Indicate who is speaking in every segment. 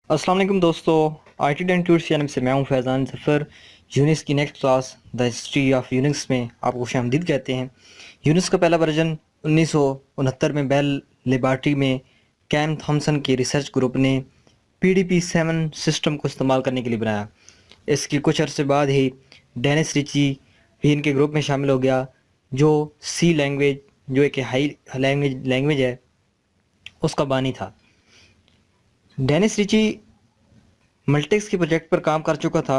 Speaker 1: अस्सलाम वालेकुम दोस्तों, IT एंड टूर्स चैनल से मैं हूं फैज़ान ज़फ़र। यूनिक्स की next class the history of Unix में आपको खुशामदीद कहते हैं। यूनिक्स का पहला वर्जन 1969 में बेल लेबॉरेटरी में कैम थॉमसन के रिसर्च ग्रुप ने PDP-7 सिस्टम को इस्तेमाल करने के लिए बनाया। इसके कुछ अरसे बाद ही डेनिस रिची भी इनके ग्रुप में शामिल हो गया, जो सी लैंग्वेज, जो एक हाई लैंग्वेज है, उसका बानी था। डेनिस रिची मल्टेक्स के प्रोजेक्ट पर काम कर चुका था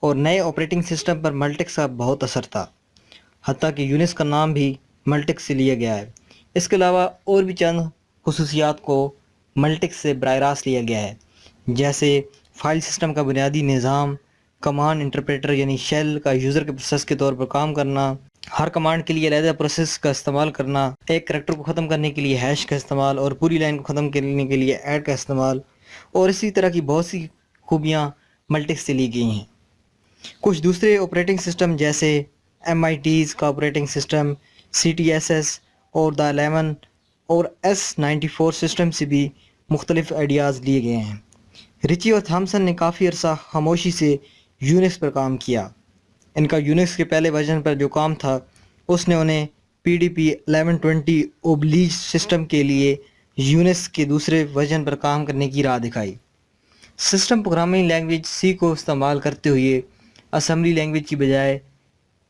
Speaker 1: और नए ऑपरेटिंग सिस्टम पर मल्टेक्स का बहुत असर था, हत्ता कि यूनिक्स का नाम भी मल्टेक्स से लिया गया है। इसके अलावा और भी चंद खुसूसियात को मल्टेक्स से बराह रास्त लिया गया है, जैसे फाइल सिस्टम का बुनियादी निज़ाम, कमांड इंटरप्रेटर यानी शेल का यूज़र के प्रोसेस के तौर पर काम करना, हर कमांड के लिए अलग प्रोसेस का इस्तेमाल करना, एक करैक्टर को ख़त्म करने के लिए हैश का इस्तेमाल और पूरी लाइन को ख़त्म करने के लिए ऐड का इस्तेमाल, और इसी तरह की बहुत सी खूबियाँ मल्टेक्स से ली गई हैं। कुछ दूसरे ऑपरेटिंग सिस्टम जैसे MIT's का ऑपरेटिंग सिस्टम, CTSS और द 11 और S94 सिस्टम से भी मुख्तलिफ आइडियाज़ लिए गए हैं। रिची और थॉमसन ने काफ़ी अरसा खामोशी से यूनिक्स पर काम किया। इनका यूनिक्स के पहले वर्जन पर जो काम था, उसने उन्हें PDP 1120 ओब्लीज सिस्टम के लिए यूनिक्स के दूसरे वर्जन पर काम करने की राह दिखाई। सिस्टम प्रोग्रामिंग लैंग्वेज सी को इस्तेमाल करते हुए असेंबली लैंग्वेज की बजाय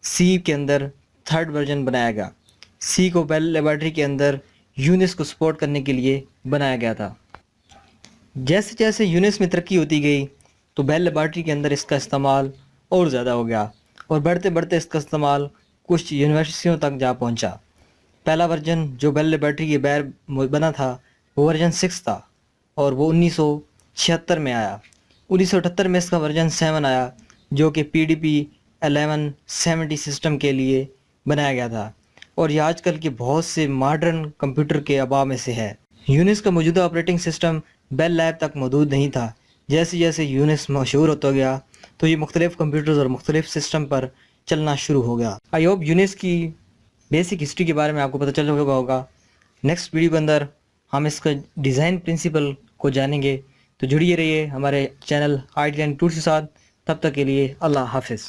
Speaker 1: सी के अंदर थर्ड वर्जन बनाया गया। सी को बेल लेबॉरेटरी के अंदर यूनिक्स को सपोर्ट करने के लिए बनाया गया था। जैसे जैसे यूनिक्स में तरक्की होती गई तो बेल लेबॉरेटरी के अंदर इसका इस्तेमाल और ज़्यादा हो गया और बढ़ते बढ़ते इसका इस्तेमाल कुछ यूनिवर्सिटियों तक जा पहुंचा। पहला वर्जन जो बेल लेबॉरेटरी के बैर बना था वो वर्जन 6 था और वो 1976 में आया। 1978 में इसका वर्जन 7 आया, जो कि PDP 1170 सिस्टम के लिए बनाया गया था और ये आजकल के बहुत से मॉडर्न कंप्यूटर के आबा में से है। यूनिक्स का मौजूदा ऑपरेटिंग सिस्टम बेल लैब तक मौजूद नहीं था। जैसे जैसे यूनिक्स मशहूर होता गया तो ये मुख्तलिफ कंप्यूटर्स और मुख्तलिफ सिस्टम पर चलना शुरू हो गया। आई होप यूनिक्स की बेसिक हिस्ट्री के बारे में आपको पता चल चुका होगा। नेक्स्ट वीडियो के अंदर हम इसका डिज़ाइन प्रिंसिपल को जानेंगे, तो जुड़िए रहिए हमारे चैनल IT एंड टूर्स के साथ। तब तक के लिए अल्लाह हाफिज़।